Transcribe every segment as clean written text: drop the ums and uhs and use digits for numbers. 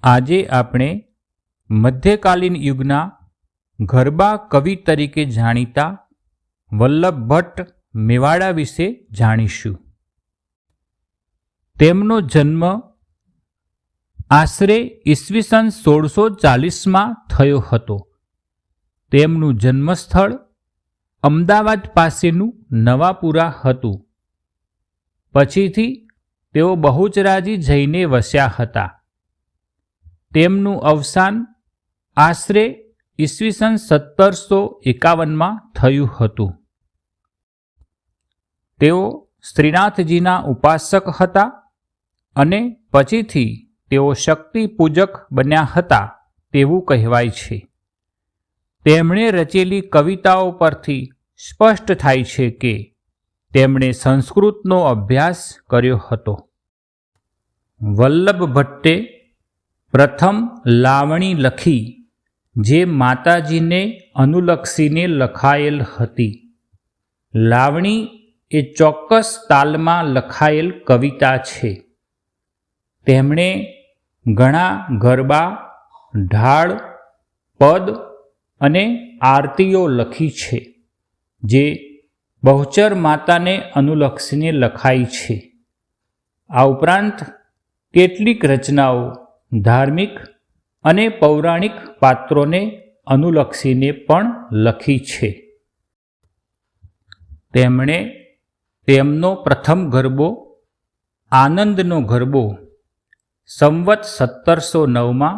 આજે આપણે મધ્યકાલીન યુગના ગરબા કવિ તરીકે જાણીતા વલ્લભ ભટ્ટ મેવાડા વિશે જાણીશું. તેમનો જન્મ આશરે ઈસવીસન 1640માં થયો હતો. તેમનું જન્મસ્થળ અમદાવાદ પાસેનું નવાપુરા હતું. પછીથી તેઓ બહુચરાજી જઈને વસ્યા હતા. તેમનું અવસાન આશરે ઈસવીસન 1751માં થયું હતું. તેઓ શ્રીનાથજીના ઉપાસક હતા અને પછીથી તેઓ શક્તિ પૂજક બન્યા હતા તેવું કહેવાય છે. તેમણે રચેલી કવિતાઓ પરથી સ્પષ્ટ થાય છે કે તેમણે સંસ્કૃતનો અભ્યાસ કર્યો હતો. વલ્લભ ભટ્ટે પ્રથમ લાવણી લખી જે માતાજીને અનુલક્ષીને લખાયેલ હતી. લાવણી એ ચોક્કસ તાલમાં લખાયેલ કવિતા છે. તેમણે ઘણા ગરબા, ઢાળ, પદ અને આરતીઓ લખી છે જે બહુચર માતાને અનુલક્ષીને લખાઈ છે. આ ઉપરાંત કેટલીક રચનાઓ ધાર્મિક અને પૌરાણિક પાત્રોને અનુલક્ષીને પણ લખી છે. તેમણે તેમનો પ્રથમ ગરબો આનંદનો ગરબો સંવત 1709માં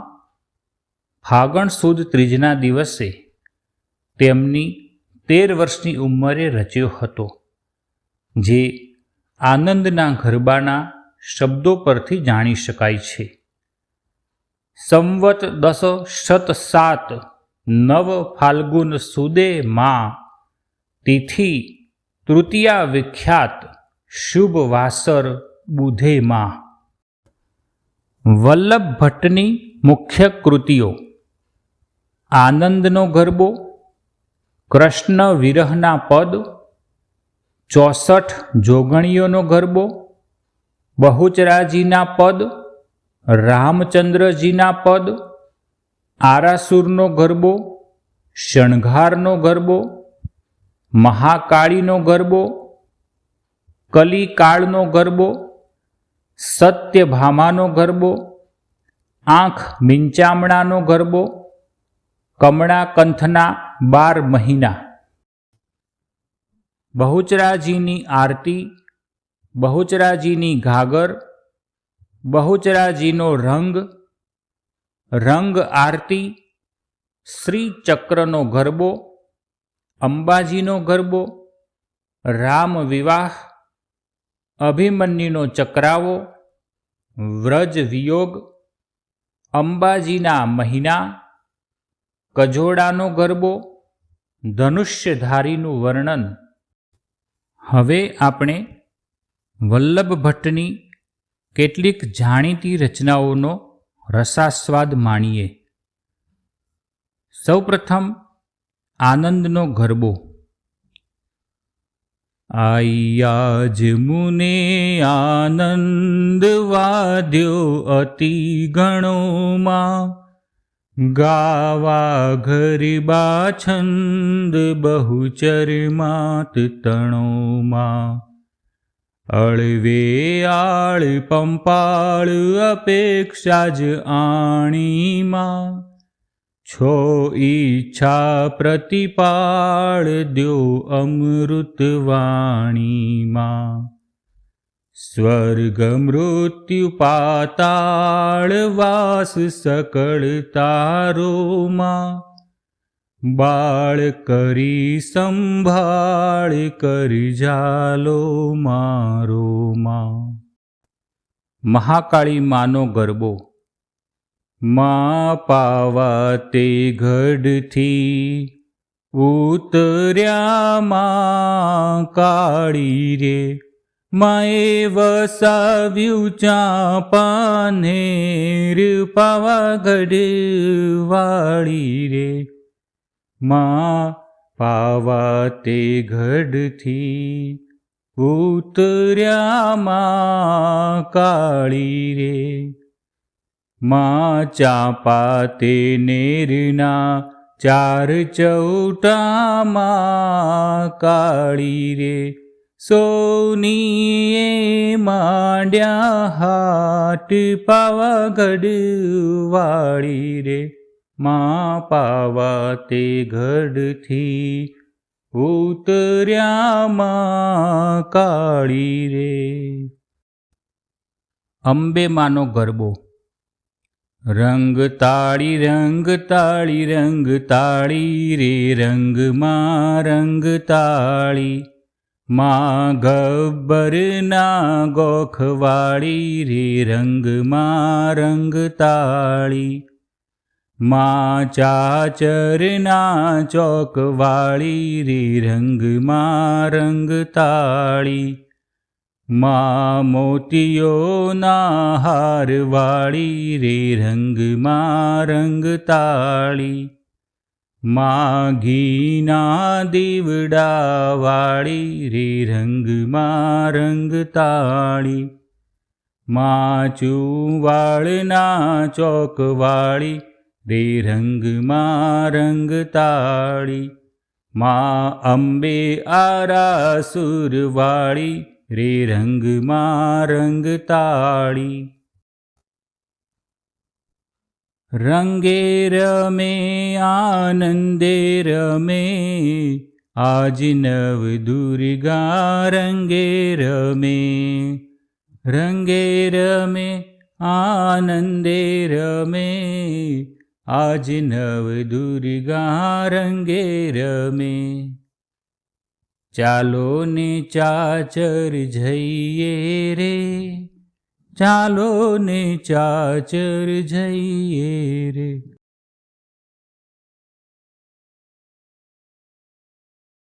ફાગણ સુદ ત્રીજના દિવસે તેમની 13 વર્ષની ઉંમરે રચ્યો હતો, જે આનંદના ગરબાના શબ્દો પરથી જાણી શકાય છે. સંવત 1007 નવ ફાલ્ગુન સુદે માં તિથિ તૃતીયા વિખ્યાત શુભ વાસર બુધે માં. વલ્લભ ભટ્ટની મુખ્ય કૃતિઓ: આનંદનો ગરબો, કૃષ્ણ વિરહના પદ, 64 જોગણીઓનો ગરબો, બહુચરાજીના પદ, રામચંદ્રજીના પદ, આરાસુરનો ગરબો, શણગારનો ગરબો, મહાકાળીનો ગરબો, કલિકાળનો ગરબો, સત્યભામાનો ગરબો, આંખ મીંચામણાનો ગરબો, કમળાકંથના 12 મહિના, બહુચરાજીની આરતી, બહુચરાજીની ઘાગર, બહુચરાજીનો રંગ, રંગ આરતી, શ્રી ચક્રનો ગરબો, અંબાજીનો ગરબો, રામ વિવાહ, અભિમન્યુનો ચક્રાવો, વ્રજ વિયોગ, અંબાજીના મહિના, કજોડાનો ગરબો, ધનુષ્યધારીનું વર્ણન. હવે આપણે વલ્લભ ભટ્ટની કેટલીક જાણીતી રચનાઓનો રસાસ્વાદ માણીએ. સૌપ્રથમ આનંદનો ગરબો. આયાજ મુને આનંદ વાદ્યો અતિ ગણોમાં, ગાવા ગરબા છંદ બહુચર માત તણોમાં. અળવે આળ પંપાળ અપેક્ષા જ આણીમાં, છો ઈચ્છા પ્રતિપાળ દ્યો અમૃત વાણીમાં. સ્વર્ગ મૃત્યુ પાતાળ વાસ સકળ તારોમાં, બાળ કરી સંભાળ કરી જાલો મારોમાં. મહાકાળી માનો ગરબો. મા પાવા તે ગઢથી ઉતર્યા માં કાળી રે, માએ વસાવ્યું ચાંપાનેર પાવાગઢ વાળી રે. મા પાવા તે ગઢથી ઉતર્યા માં કાળી રે. માં ચાંપા તે નેરના ચાર ચૌટામાં કાળી રે સોનીએ માંડ્યા હાટ પાવાગઢ વાળી રે માં પાવા તે ગઢથી ઉતર્યામાં કાળી રે. અંબે માનો ગરબો. રંગ તાળી રે રંગમાં રંગ તાળી માં ગબ્બરના ગોખવાળી રે રંગમાં રંગ તાળી માં ચાચરના ચોકવાળી રે રંગમાં રંગ તાળી માં મોતીયોના હારવાળી રે રંગમાં રંગ તાળી માં ઘીના દીવડાવાળી રે રંગમાં રંગ તાળી માં ચુવાળના ચોકવાળી રે રંગમાં રંગ તાળી માં અંબે આરાસુરવાળી રે રંગમાં રંગ તાળી. રંગે રમે આનંદે રમે આજ નવ દુર્ગા રંગે રમે રંગે રમે આનંદે રમે આજ નવ દુર્ગા રંગે રમે. ચાલો ને ચાચર જઈએ રે ચાલો ને ચાચર જઈએ રે